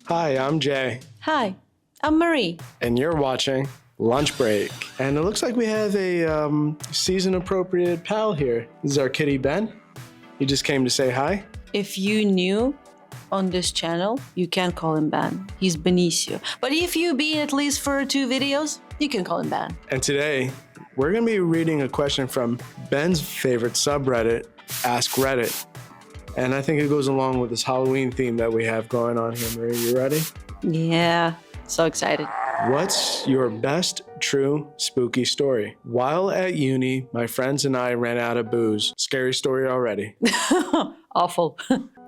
Hi, I'm Jay. Hi, I'm Marie. And you're watching Lunch Break. And it looks like we have a season-appropriate pal here. This is our kitty, Ben. He just came to say hi. If you new on this channel, you can't call him Ben. He's Benicio. But if you be at least for 2 videos, you can call him Ben. And today, we're going to be reading a question from Ben's favorite subreddit, AskReddit. And I think it goes along with this Halloween theme that we have going on here. Marie, you ready? Yeah, so excited. What's your best true spooky story? While at uni, my friends and I ran out of booze. Scary story already. Awful.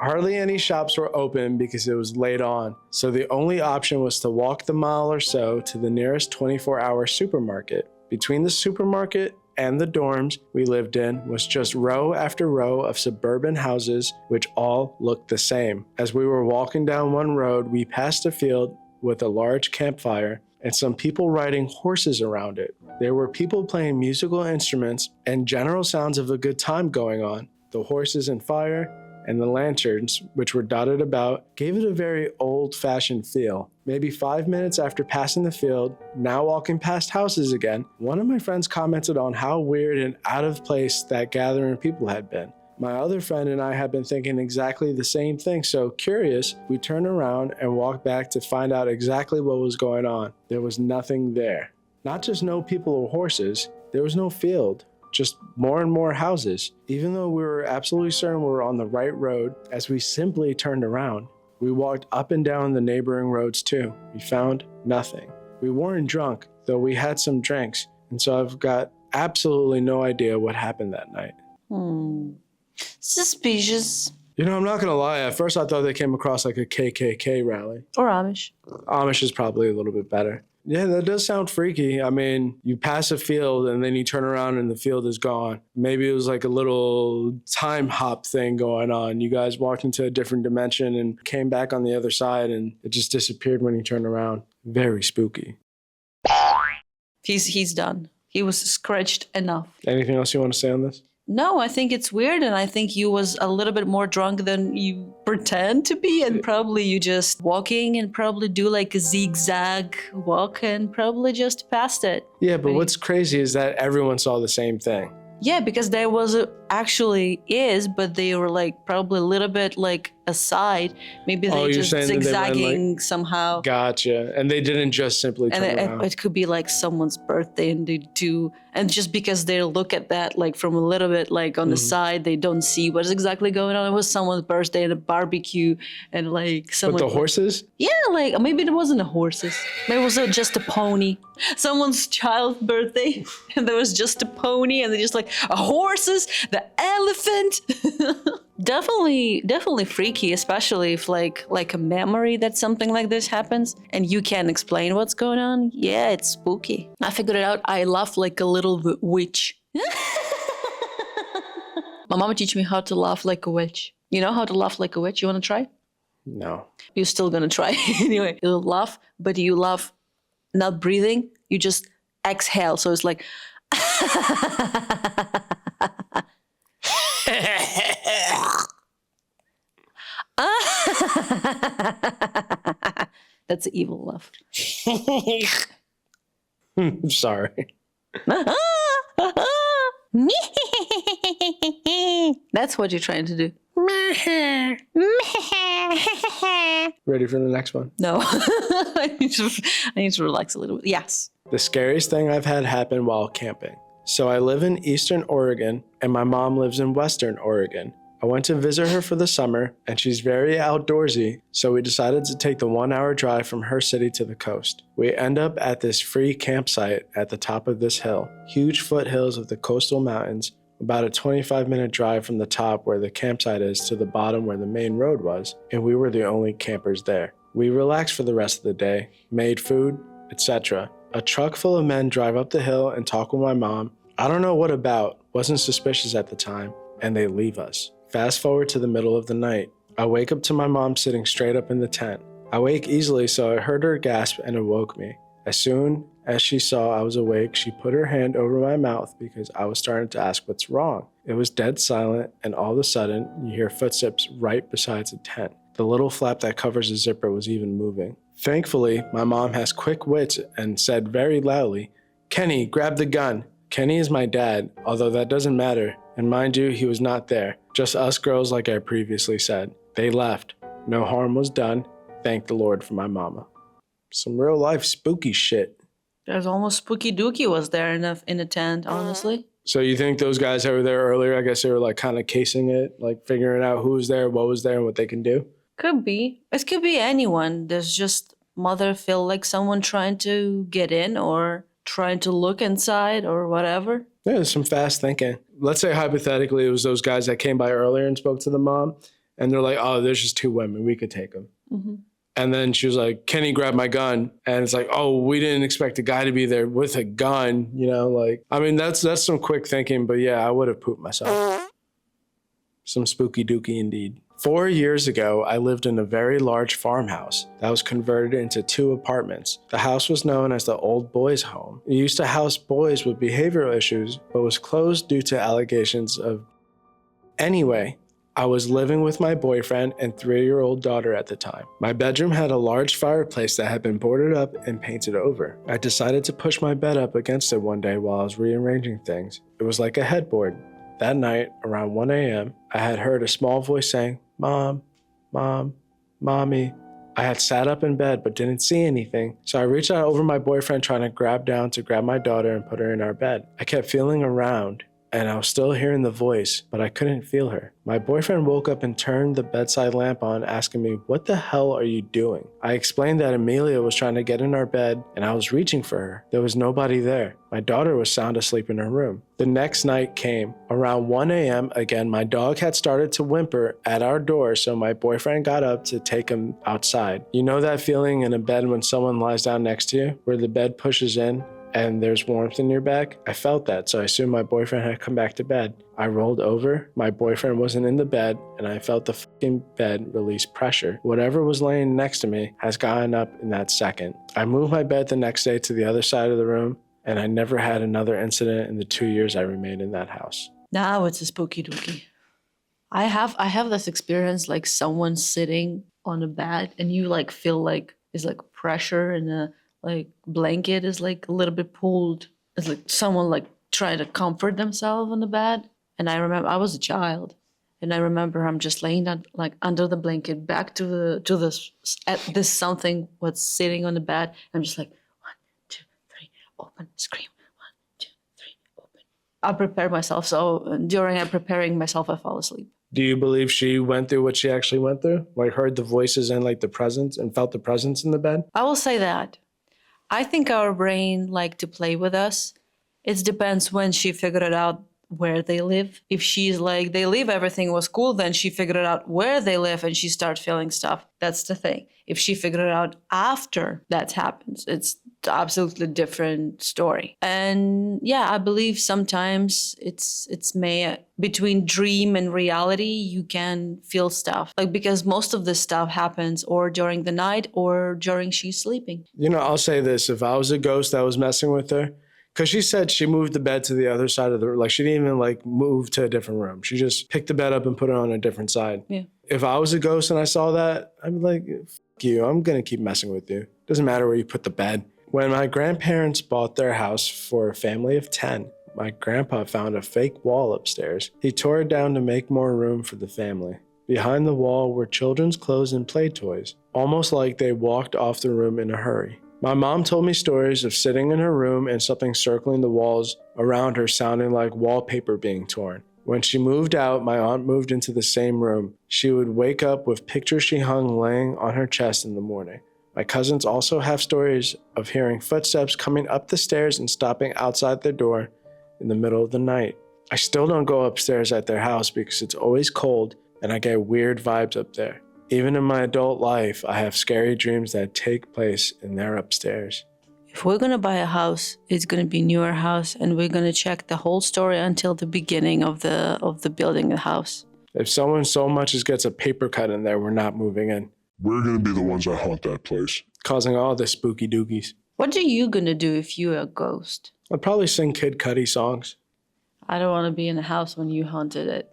Hardly any shops were open because it was late on, so the only option was to walk the mile or so to the nearest 24-hour supermarket. Between the supermarket and the dorms we lived in was just row after row of suburban houses which all looked the same. As we were walking down one road, we passed a field with a large campfire and some people riding horses around it. There were people playing musical instruments and general sounds of a good time going on. The horses and fire and the lanterns, which were dotted about, gave it a very old-fashioned feel. Maybe 5 minutes after passing the field, now walking past houses again, one of my friends commented on how weird and out of place that gathering of people had been. My other friend and I had been thinking exactly the same thing, so curious, we turned around and walked back to find out exactly what was going on. There was nothing there. Not just no people or horses, there was no field. Just more and more houses. Even though we were absolutely certain we were on the right road, as we simply turned around, we walked up and down the neighboring roads too. We found nothing. We weren't drunk, though we had some drinks, and so I've got absolutely no idea what happened that night. Suspicious. You know, I'm not gonna lie, at first I thought they came across like a KKK rally. Or Amish. Amish is probably a little bit better. Yeah, that does sound freaky. I mean, you pass a field and then you turn around and the field is gone. Maybe it was like a little time hop thing going on. You guys walked into a different dimension and came back on the other side and it just disappeared when you turned around. Very spooky. He's done. He was scratched enough. Anything else you want to say on this? No, I think it's weird, and I think you was a little bit more drunk than you pretend to be, and probably you just walking and probably do like a zigzag walk and probably just passed it. Yeah, but what's crazy is that everyone saw the same thing. Yeah, because there was actually is, but they were like probably a little bit like aside. Maybe they just zigzagging like, somehow. Gotcha. And they didn't just simply turn around. It could be like someone's birthday and they do, and just because they look at that like from a little bit like on the side, they don't see what's exactly going on. It was someone's birthday and a barbecue and like someone. But the horses? Yeah, like maybe it wasn't the horses. Maybe it was just a pony. Someone's child's birthday and there was just a pony and they just like horses, the elephant. Definitely freaky, especially if like a memory that something like this happens and you can't explain what's going on. Yeah, it's spooky. I figured it out. I laugh like a little witch. My mama teach me how to laugh like a witch. You know how to laugh like a witch? You want to try? No. You're still gonna try anyway. You laugh, but you laugh not breathing. You just exhale. So it's like. That's an evil laugh. I'm sorry. That's what you're trying to do. Ready for the next one? No. I need to relax a little bit. Yes. The scariest thing I've had happen while camping. So I live in Eastern Oregon and my mom lives in Western Oregon. I went to visit her for the summer and she's very outdoorsy, so we decided to take the 1-hour drive from her city to the coast. We end up at this free campsite at the top of this hill, huge foothills of the coastal mountains, about a 25-minute drive from the top where the campsite is to the bottom where the main road was, and we were the only campers there. We relaxed for the rest of the day, made food, etc. A truck full of men drive up the hill and talk with my mom. I don't know what about, wasn't suspicious at the time, and they leave us. Fast forward to the middle of the night. I wake up to my mom sitting straight up in the tent. I wake easily, so I heard her gasp and it woke me. As soon as she saw I was awake, she put her hand over my mouth because I was starting to ask what's wrong. It was dead silent, and all of a sudden, you hear footsteps right beside the tent. The little flap that covers the zipper was even moving. Thankfully, my mom has quick wits and said very loudly, "Kenny, grab the gun." Kenny is my dad, although that doesn't matter. And mind you, he was not there. Just us girls like I previously said. They left. No harm was done. Thank the Lord for my mama. Some real life spooky shit. There's almost spooky dookie was there in a tent, honestly. So you think those guys that were there earlier, I guess they were like kind of casing it, like figuring out who was there, what was there, and what they can do? Could be. It could be anyone. There's just mother feel like someone trying to get in or trying to look inside or whatever. Yeah, there's some fast thinking. Let's say hypothetically it was those guys that came by earlier and spoke to the mom, and they're like, "Oh, there's just two women. We could take them." Mm-hmm. And then she was like, "Kenny, grab my gun." And it's like, "Oh, we didn't expect a guy to be there with a gun." You know, like, I mean, that's some quick thinking, but yeah, I would have pooped myself. Some spooky dookie indeed. 4 years ago, I lived in a very large farmhouse that was converted into 2 apartments. The house was known as the Old Boys Home. It used to house boys with behavioral issues, but was closed due to allegations of... Anyway, I was living with my boyfriend and 3-year-old daughter at the time. My bedroom had a large fireplace that had been boarded up and painted over. I decided to push my bed up against it one day while I was rearranging things. It was like a headboard. That night, around 1 a.m., I had heard a small voice saying, "Mom, Mom, Mommy." I had sat up in bed but didn't see anything, so I reached out over my boyfriend trying to grab my daughter and put her in our bed. I kept feeling around, and I was still hearing the voice, but I couldn't feel her. My boyfriend woke up and turned the bedside lamp on, asking me, "What the hell are you doing?" I explained that Amelia was trying to get in our bed, and I was reaching for her. There was nobody there. My daughter was sound asleep in her room. The next night came. Around 1 a.m. again, my dog had started to whimper at our door, so my boyfriend got up to take him outside. You know that feeling in a bed when someone lies down next to you, where the bed pushes in and there's warmth in your back? I felt that, so I assumed my boyfriend had come back to bed. I rolled over, my boyfriend wasn't in the bed, and I felt the fucking bed release pressure. Whatever was laying next to me has gotten up in that second. I moved my bed the next day to the other side of the room, and I never had another incident in the 2 years I remained in that house. Now it's a spooky dookie. I have this experience, like someone sitting on a bed and you like feel like it's like pressure and the like blanket is like a little bit pulled. It's like someone like trying to comfort themselves on the bed. And I remember I was a child, and I remember I'm just laying on, like under the blanket, back to this something was sitting on the bed. I'm just like 1, 2, 3, open, scream. 1, 2, 3, open. I prepared myself. So during preparing myself, I fall asleep. Do you believe she went through what she actually went through? Like heard the voices and like the presence and felt the presence in the bed? I will say that. I think our brain like to play with us. It depends when she figured it out where they live. If she's like, they live, everything was cool, then she figured it out where they live and she started feeling stuff. That's the thing. If she figured it out after that happens, it's absolutely different story. And yeah, I believe sometimes it's between dream and reality, you can feel stuff. Like, because most of this stuff happens or during the night or during she's sleeping. You know, I'll say this. If I was a ghost that was messing with her, because she said she moved the bed to the other side of the room. Like, she didn't even, like, move to a different room. She just picked the bed up and put it on a different side. Yeah. If I was a ghost and I saw that, I'd be like, "Fuck you. I'm going to keep messing with you. Doesn't matter where you put the bed." When my grandparents bought their house for a family of 10, my grandpa found a fake wall upstairs. He tore it down to make more room for the family. Behind the wall were children's clothes and play toys, almost like they walked off the room in a hurry. My mom told me stories of sitting in her room and something circling the walls around her, sounding like wallpaper being torn. When she moved out, my aunt moved into the same room. She would wake up with pictures she hung laying on her chest in the morning. My cousins also have stories of hearing footsteps coming up the stairs and stopping outside their door in the middle of the night. I still don't go upstairs at their house because it's always cold and I get weird vibes up there. Even in my adult life, I have scary dreams that take place in their upstairs. If we're going to buy a house, it's going to be a newer house, and we're going to check the whole story until the beginning of the building the house. If someone so much as gets a paper cut in there, we're not moving in. We're going to be the ones that haunt that place. Causing all the spooky dookies. What are you going to do if you're a ghost? I'd probably sing Kid Cudi songs. I don't want to be in the house when you haunted it.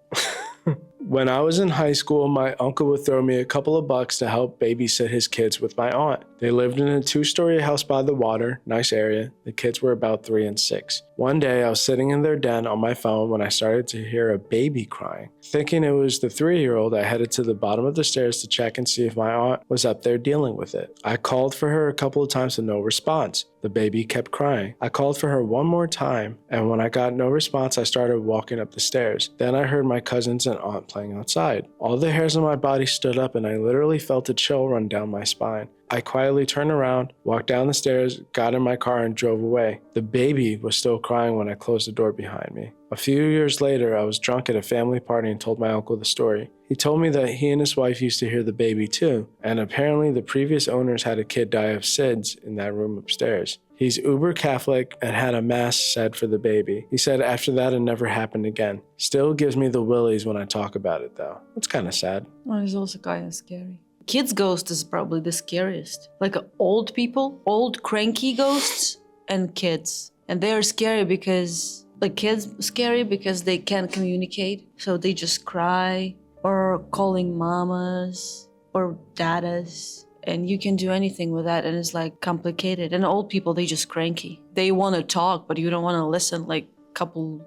When I was in high school, my uncle would throw me a couple of bucks to help babysit his kids with my aunt. They lived in a 2-story house by the water, nice area. The kids were about 3 and 6. One day, I was sitting in their den on my phone when I started to hear a baby crying. Thinking it was the 3-year-old, I headed to the bottom of the stairs to check and see if my aunt was up there dealing with it. I called for her a couple of times with no response. The baby kept crying. I called for her one more time, and when I got no response, I started walking up the stairs. Then I heard my cousins and aunt playing outside. All the hairs on my body stood up, and I literally felt a chill run down my spine. I quietly turned around, walked down the stairs, got in my car, and drove away. The baby was still crying when I closed the door behind me. A few years later, I was drunk at a family party and told my uncle the story. He told me that he and his wife used to hear the baby too, and apparently the previous owners had a kid die of SIDS in that room upstairs. He's uber Catholic and had a mass said for the baby. He said after that it never happened again. Still gives me the willies when I talk about it though. It's kind of sad. Well, it's also kind of scary. Kids' ghost is probably the scariest. Like old people, old cranky ghosts, and kids. And they're scary because, like kids scary because they can't communicate. So they just cry or calling mamas or dadas. And you can do anything with that and it's like complicated. And old people, they just cranky. They want to talk, but you don't want to listen like a couple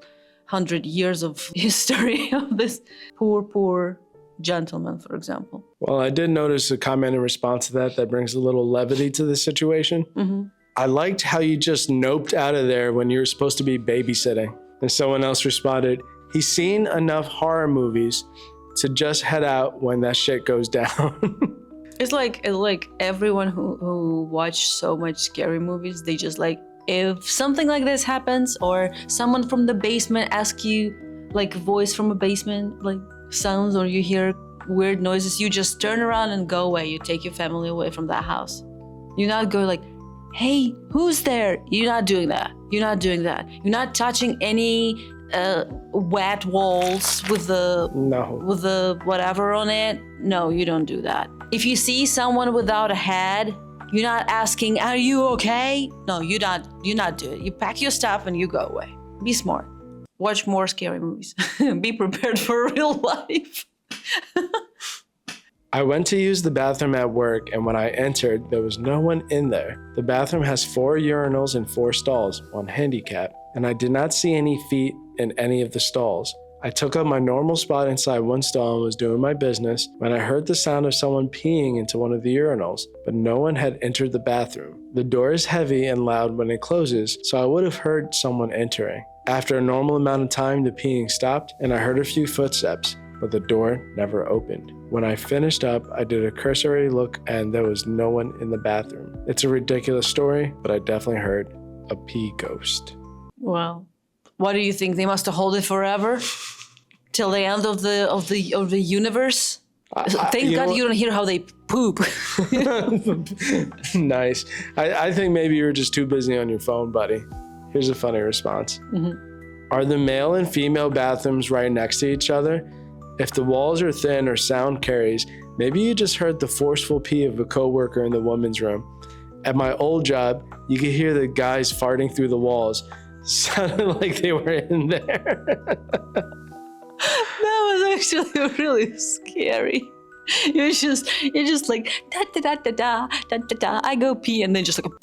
100 years of history of this poor gentleman, for example. Well, I did notice a comment in response to that brings a little levity to the situation. Mm-hmm. I liked how you just noped out of there when you were supposed to be babysitting. And someone else responded, he's seen enough horror movies to just head out when that shit goes down. It's like everyone who watch so much scary movies, they just like, if something like this happens or someone from the basement asks you, like voice from a basement, like sounds, or you hear weird noises, you just turn around and go away. You take your family away from that house. You're not going like, hey, who's there? You're not doing that. You're not doing that. You're not touching any wet walls with the whatever on it. No, you don't do that. If you see someone without a head, you're not asking, are you okay? No, you're not doing it. You pack your stuff and you go away. Be smart. Watch more scary movies. Be prepared for real life. I went to use the bathroom at work, and when I entered, there was no one in there. The bathroom has 4 urinals and 4 stalls, 1 handicap, and I did not see any feet in any of the stalls. I took up my normal spot inside one stall and was doing my business when I heard the sound of someone peeing into one of the urinals, but no one had entered the bathroom. The door is heavy and loud when it closes, so I would have heard someone entering. After a normal amount of time, the peeing stopped, and I heard a few footsteps, but the door never opened. When I finished up, I did a cursory look, and there was no one in the bathroom. It's a ridiculous story, but I definitely heard a pee ghost. Well, what do you think? They must have held it forever? Till the end of the universe? Thank God you don't hear how they poop. Nice. I think maybe you were just too busy on your phone, buddy. Here's a funny response. Mm-hmm. Are the male and female bathrooms right next to each other? If the walls are thin or sound carries, maybe you just heard the forceful pee of a coworker in the women's room. At my old job, you could hear the guys farting through the walls. Sounded like they were in there. That was actually really scary. You're just like da da da da da da da da. I go pee and then just like a.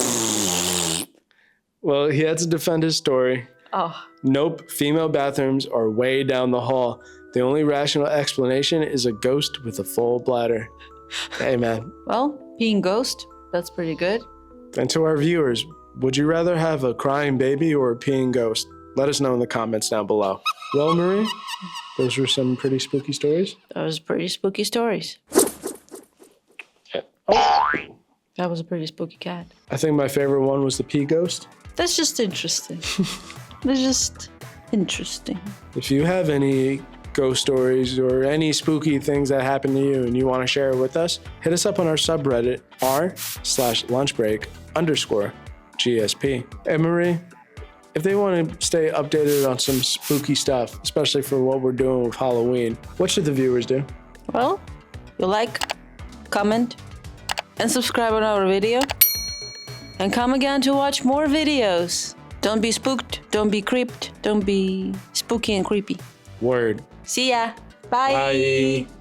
Well, he had to defend his story. Oh. Nope, female bathrooms are way down the hall. The only rational explanation is a ghost with a full bladder. Hey, man. Well, peeing ghost, that's pretty good. And to our viewers, would you rather have a crying baby or a peeing ghost? Let us know in the comments down below. Well, Marie, those were some pretty spooky stories. Those pretty spooky stories. Oh. That was a pretty spooky cat. I think my favorite one was the pee ghost. That's just interesting. That's just interesting. If you have any ghost stories or any spooky things that happen to you and you want to share it with us, hit us up on our subreddit r/lunchbreak_GSP. And Marie, if they want to stay updated on some spooky stuff, especially for what we're doing with Halloween, what should the viewers do? Well, you like, comment, and subscribe on our video. And come again to watch more videos. Don't be spooked, don't be creeped, don't be spooky and creepy. Word. See ya. Bye. Bye.